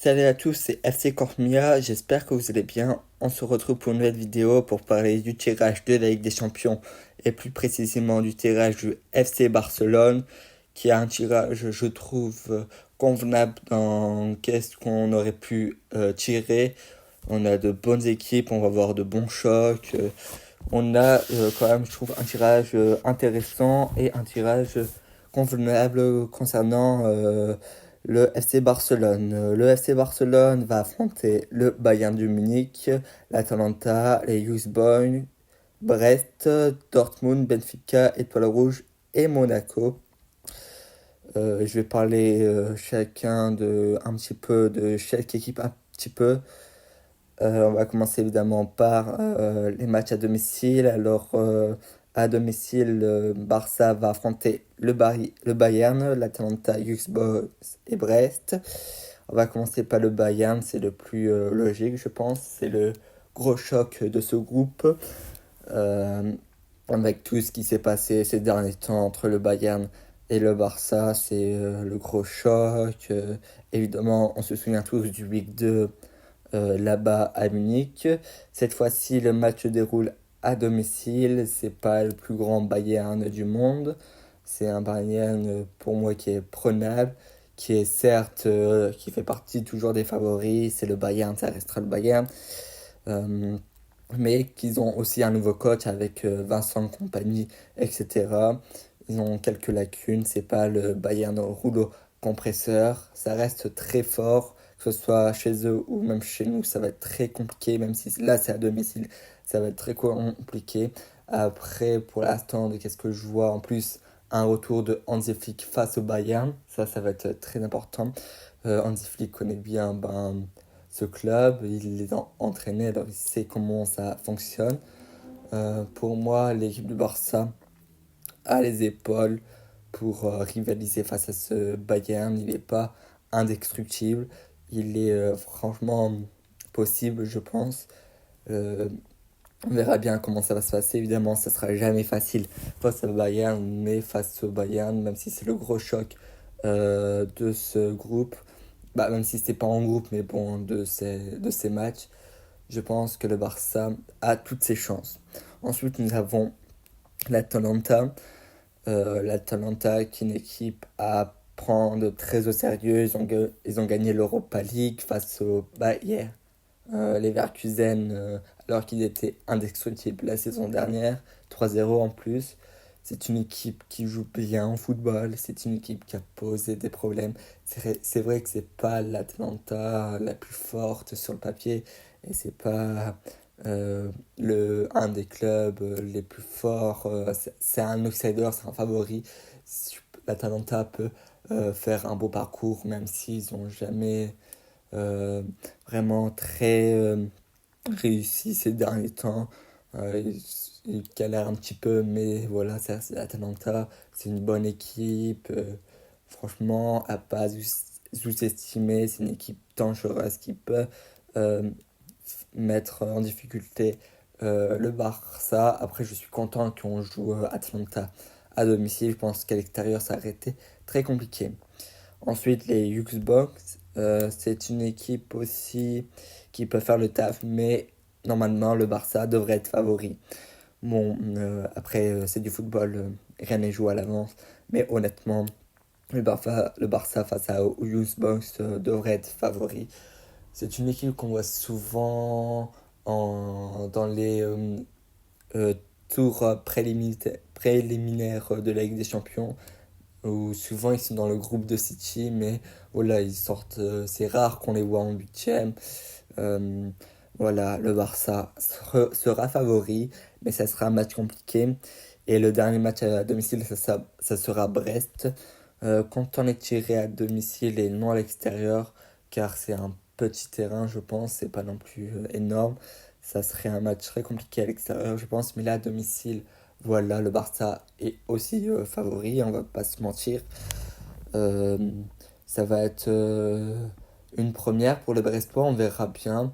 Salut à tous, c'est FC Cormia, j'espère que vous allez bien. On se retrouve pour une nouvelle vidéo pour parler du tirage de la Ligue des Champions et plus précisément du tirage du FC Barcelone qui a un tirage, je trouve, convenable dans qu'est-ce qu'on aurait pu tirer. On a de bonnes équipes, on va voir de bons chocs. On a quand même, je trouve, un tirage intéressant et un tirage convenable concernant le FC Barcelone. Le FC Barcelone va affronter le Bayern de Munich, l'Atalanta, les Young Boys, Brest, Dortmund, Benfica, Étoile Rouge et Monaco. Je vais parler un petit peu de chaque équipe un petit peu. On va commencer évidemment par les matchs à domicile. Alors, à domicile, le Barça va affronter le Bayern, l'Atalanta, Boys et Brest. On va commencer par le Bayern, c'est le plus logique, je pense. C'est le gros choc de ce groupe. Euh, Avec tout ce qui s'est passé ces derniers temps entre le Bayern et le Barça, c'est le gros choc. Évidemment, on se souvient tous du 8-2 là-bas à Munich. Cette fois-ci, le match se déroule à domicile. C'est pas le plus grand Bayern du monde. C'est un Bayern pour moi qui est prenable, qui est certes, qui fait partie toujours des favoris. C'est le Bayern, ça restera le Bayern. Euh, mais qu'ils ont aussi un nouveau coach avec Vincent Compagnie, etc. Ils ont quelques lacunes. C'est pas le Bayern au rouleau compresseur. Ça reste très fort, que ce soit chez eux ou même chez nous. Ça va être très compliqué, même si là c'est à domicile. Ça va être très compliqué. Après, pour l'instant, de qu'est-ce que je vois en plus, un retour de Hansi Flick face au Bayern. Ça va être très important. Hansi Flick connaît bien ce club, il les a entraînés, alors il sait comment ça fonctionne. Pour moi, l'équipe du Barça a les épaules pour rivaliser face à ce Bayern. Il n'est pas indestructible, il est franchement possible, je pense. Euh, on verra bien comment ça va se passer. Évidemment, ça sera jamais facile face au Bayern, mais face au Bayern, même si c'est le gros choc de ce groupe, bah, même si c'était pas en groupe, mais bon, de ces matchs, je pense que le Barça a toutes ses chances. Ensuite, nous avons l'Atalanta. L'Atalanta qui est une équipe à prendre très au sérieux. Ils ont gagné l'Europa League face au Bayern. Les Leverkusen, alors qu'ils étaient indestructibles la saison dernière, 3-0 en plus. C'est une équipe qui joue bien au football, c'est une équipe qui a posé des problèmes. C'est vrai que c'est pas l'Atalanta la plus forte sur le papier, et c'est pas un des clubs les plus forts. C'est un outsider, c'est un favori. L'Atalanta peut faire un beau parcours, même s'ils n'ont jamais euh, vraiment très réussi ces derniers temps. Ils galèrent un petit peu, mais voilà, c'est l'Atalanta, c'est une bonne équipe. Franchement, à pas sous-estimer, c'est une équipe dangereuse qui peut euh, mettre en difficulté le Barça. Après, je suis content qu'on joue Atalanta à domicile. Je pense qu'à l'extérieur, ça aurait été très compliqué. Ensuite, les Xbox, c'est une équipe aussi qui peut faire le taf, mais normalement, le Barça devrait être favori. Bon, après, c'est du football, rien n'est joué à l'avance, mais honnêtement, le Barça face à Xbox devrait être favori. C'est une équipe qu'on voit souvent dans les euh, tours préliminaires de la Ligue des Champions où souvent ils sont dans le groupe de City, mais voilà, ils sortent, c'est rare qu'on les voit en huitième. Euh, voilà, le Barça sera favori, mais ça sera un match compliqué. Et le dernier match à domicile, ça sera Brest. Quand on est tiré à domicile et non à l'extérieur, car c'est un petit terrain, je pense, c'est pas non plus énorme, ça serait un match très compliqué à l'extérieur, je pense, mais là à domicile, voilà, le Barça est aussi favori, on va pas se mentir. Euh, Ça va être une première pour le Brestois, on verra bien.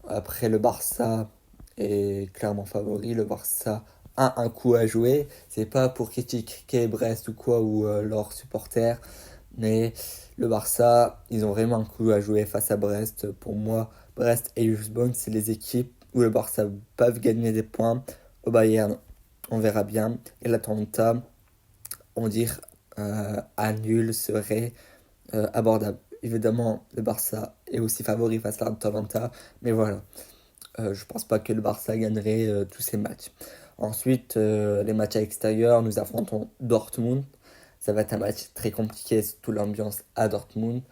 Après, le Barça est clairement favori. Le Barça a un coup à jouer. C'est pas pour critiquer Brest ou quoi, ou leurs supporters. Mais le Barça, ils ont vraiment un coup à jouer face à Brest. Pour moi, Brest et Lisbonne, c'est les équipes où le Barça peuvent gagner des points. Au Bayern, on verra bien. Et l'Atalanta, on dit à nul serait abordable. Évidemment, le Barça est aussi favori face à l'Atalanta, mais voilà. Je pense pas que le Barça gagnerait tous ces matchs. Ensuite, les matchs à l'extérieur, nous affrontons Dortmund. Ça va être un match très compliqué, surtout l'ambiance à Dortmund.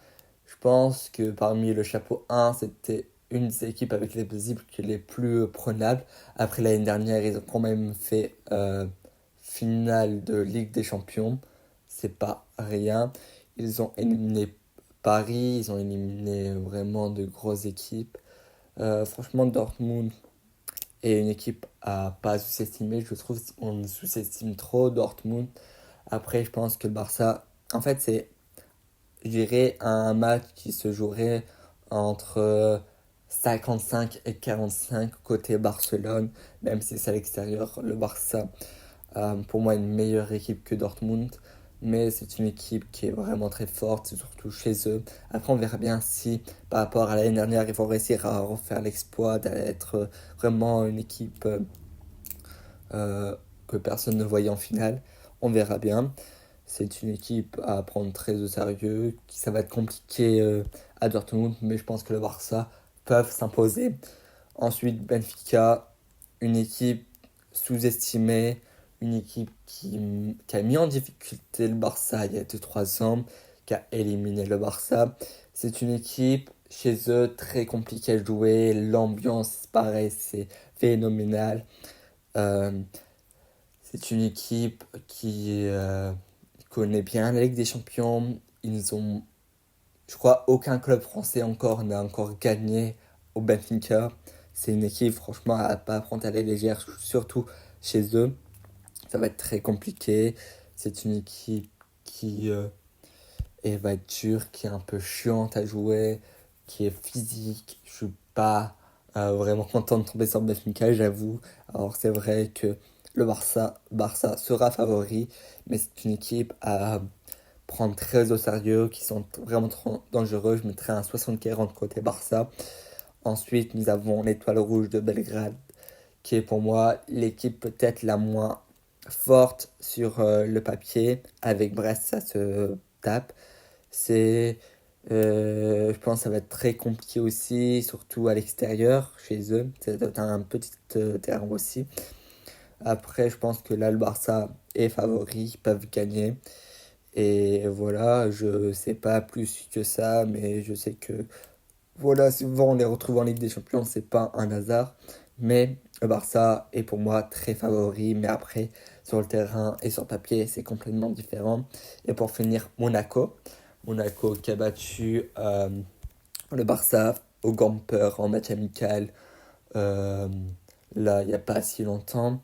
Je pense que parmi le chapeau 1, c'était une des équipes avec les visibles les plus prenables. Après l'année dernière, ils ont quand même fait finale de Ligue des Champions. C'est pas rien. Ils ont éliminé Paris, ils ont éliminé vraiment de grosses équipes. Franchement, Dortmund est une équipe à pas sous-estimer. Je trouve qu'on sous-estime trop Dortmund. Après, je pense que le Barça, en fait, c'est, je dirais, un match qui se jouerait entre 55 et 45 côté Barcelone, même si c'est à l'extérieur. Le Barça, pour moi, une meilleure équipe que Dortmund. Mais c'est une équipe qui est vraiment très forte, surtout chez eux. Après, on verra bien si, par rapport à l'année dernière, ils vont réussir à refaire l'exploit d'être vraiment une équipe que personne ne voyait en finale. On verra bien. C'est une équipe à prendre très au sérieux. Ça va être compliqué à Dortmund, mais je pense que le Barça peuvent s'imposer. Ensuite, Benfica, une équipe sous-estimée, une équipe qui a mis en difficulté le Barça il y a 2-3 ans, qui a éliminé le Barça. C'est une équipe chez eux très compliquée à jouer, l'ambiance, pareil, c'est phénoménal. Euh, c'est une équipe qui connaît bien la Ligue des Champions. Ils ont, je crois, aucun club français encore n'a encore gagné au Benfica. C'est une équipe, franchement, à pas prendre à la légère, surtout chez eux. Ça va être très compliqué. C'est une équipe qui va être dure, qui est un peu chiante à jouer, qui est physique. Je suis pas vraiment content de tomber sur Benfica, j'avoue. Alors c'est vrai que le Barça sera favori, mais c'est une équipe à prendre très au sérieux, qui sont vraiment trop dangereux. Je mettrai un 60-40 côté Barça. Ensuite, nous avons l'Étoile Rouge de Belgrade, qui est pour moi l'équipe peut-être la moins forte sur le papier. Avec Brest, ça se tape. C'est, je pense que ça va être très compliqué aussi, surtout à l'extérieur, chez eux. C'est un petit terrain aussi. Après, je pense que là, le Barça est favori, ils peuvent gagner. Et voilà, je sais pas plus que ça, mais je sais que voilà, souvent on les retrouve en Ligue des Champions, c'est pas un hasard. Mais le Barça est pour moi très favori, mais après, sur le terrain et sur le papier, c'est complètement différent. Et pour finir, Monaco. Monaco qui a battu le Barça au Gamper en match amical, euh, là, il n'y a pas si longtemps.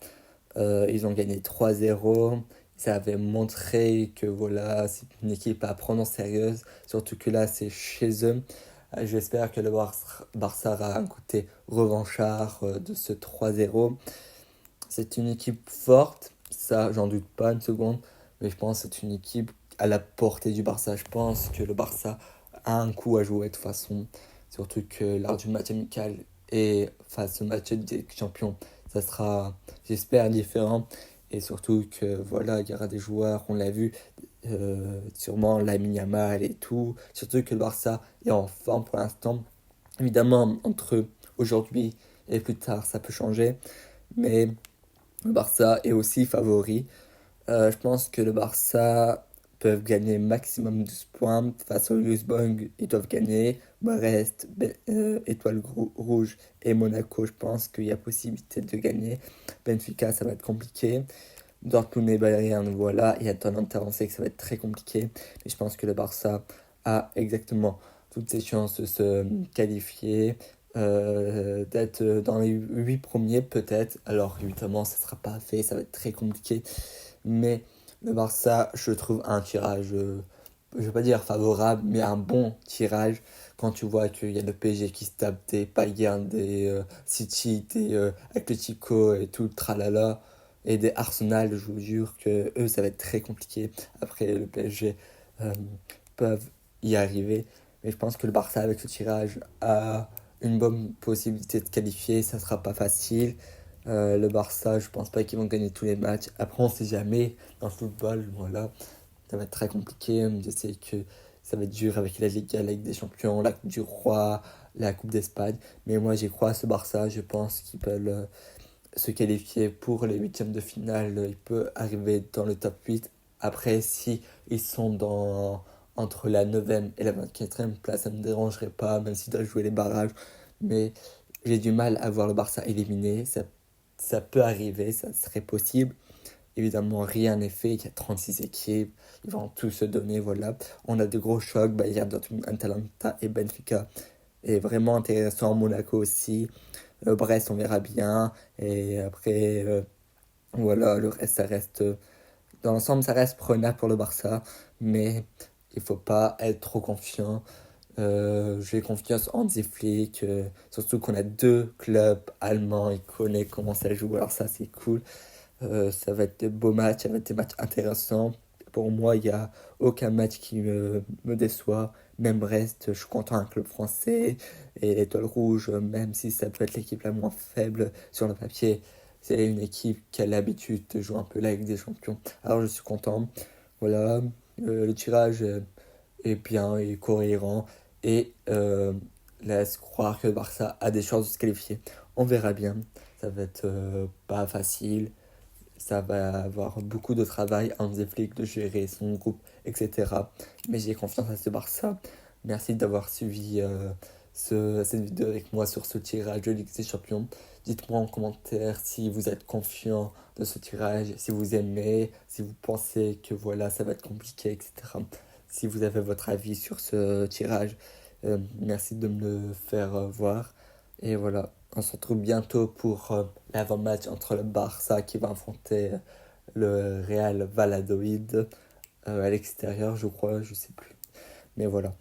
Ils ont gagné 3-0. Ça avait montré que voilà, c'est une équipe à prendre en sérieux, surtout que là, c'est chez eux. J'espère que le Barça aura un côté revanchard de ce 3-0. C'est une équipe forte, ça, j'en doute pas une seconde, mais je pense que c'est une équipe à la portée du Barça. Je pense que le Barça a un coup à jouer de toute façon, surtout que lors du match amical et face au match des champions, ça sera, j'espère, différent. Et surtout que voilà, il y aura des joueurs, on l'a vu, sûrement Lamine Yamal et tout. Surtout que le Barça est en forme pour l'instant. Évidemment, entre aujourd'hui et plus tard, ça peut changer. Mais le Barça est aussi favori. Je pense que le Barça peuvent gagner maximum 12 points. Face au Lisbonne, ils doivent gagner. Brest, Étoile Rouge et Monaco, je pense qu'il y a possibilité de gagner. Benfica, ça va être compliqué. Dortmund et Bayern, voilà. Et Atalanta, on sait que ça va être très compliqué. Mais je pense que le Barça a exactement toutes ses chances de se qualifier. D'être dans les 8 premiers peut-être. Alors évidemment, ça ne sera pas fait, ça va être très compliqué. Mais le Barça, je trouve un tirage, je ne vais pas dire favorable, mais un bon tirage. Quand tu vois qu'il y a le PSG qui se tape des Bayern, des City, des Atletico et tout le tralala, et des Arsenal, je vous jure que eux, ça va être très compliqué. Après, le PSG, euh, peuvent y arriver. Mais je pense que le Barça, avec ce tirage, a une bonne possibilité de qualifier. Ça sera pas facile. Le Barça, je pense pas qu'ils vont gagner tous les matchs. Après, on sait jamais. Dans le football, voilà, ça va être très compliqué. Je sais que ça va être dur avec la Ligue des Champions, la Coupe du Roi, la Coupe d'Espagne. Mais moi, j'y crois à ce Barça. Je pense qu'ils peuvent se qualifier pour les huitièmes de finale. Il peut arriver dans le top 8. Après, si ils sont entre la 9e et la 24e place, ça ne me dérangerait pas, même s'ils doivent jouer les barrages. Mais j'ai du mal à voir le Barça éliminé. Ça peut arriver, ça serait possible. Évidemment, rien n'est fait. Il y a 36 équipes. Ils vont tous se donner. Voilà. On a de gros chocs. Bayern Dortmund, Atalanta et Benfica. Et vraiment intéressant. Monaco aussi. Brest, on verra bien. Et après, voilà, le reste, ça reste. Dans l'ensemble, ça reste prenable pour le Barça. Mais il faut pas être trop confiant. J'ai confiance en Hansi Flick. Surtout qu'on a deux clubs allemands. Il connaît comment ça joue. Alors, ça, c'est cool. Ça va être de beaux matchs. Ça va être des matchs intéressants. Pour moi, il n'y a aucun match qui me déçoit. Même Brest, je suis content avec le français et l'Étoile Rouge, même si ça peut être l'équipe la moins faible sur le papier, c'est une équipe qui a l'habitude de jouer un peu la Ligue des Champions. Alors je suis content. Voilà, le tirage est bien, est cohérent et laisse croire que le Barça a des chances de se qualifier. On verra bien. Ça va être pas facile. Ça va avoir beaucoup de travail à Hansi Flick de gérer son groupe, etc. Mais j'ai confiance à ce Barça. Merci d'avoir suivi cette vidéo avec moi sur ce tirage de Ligue des Champions. Dites-moi en commentaire si vous êtes confiant de ce tirage, si vous aimez, si vous pensez que voilà, ça va être compliqué, etc. Si vous avez votre avis sur ce tirage, merci de me le faire voir. Et voilà, on se retrouve bientôt pour l'avant-match entre le Barça qui va affronter le Real Valladolid à l'extérieur, je crois, je sais plus. Mais voilà.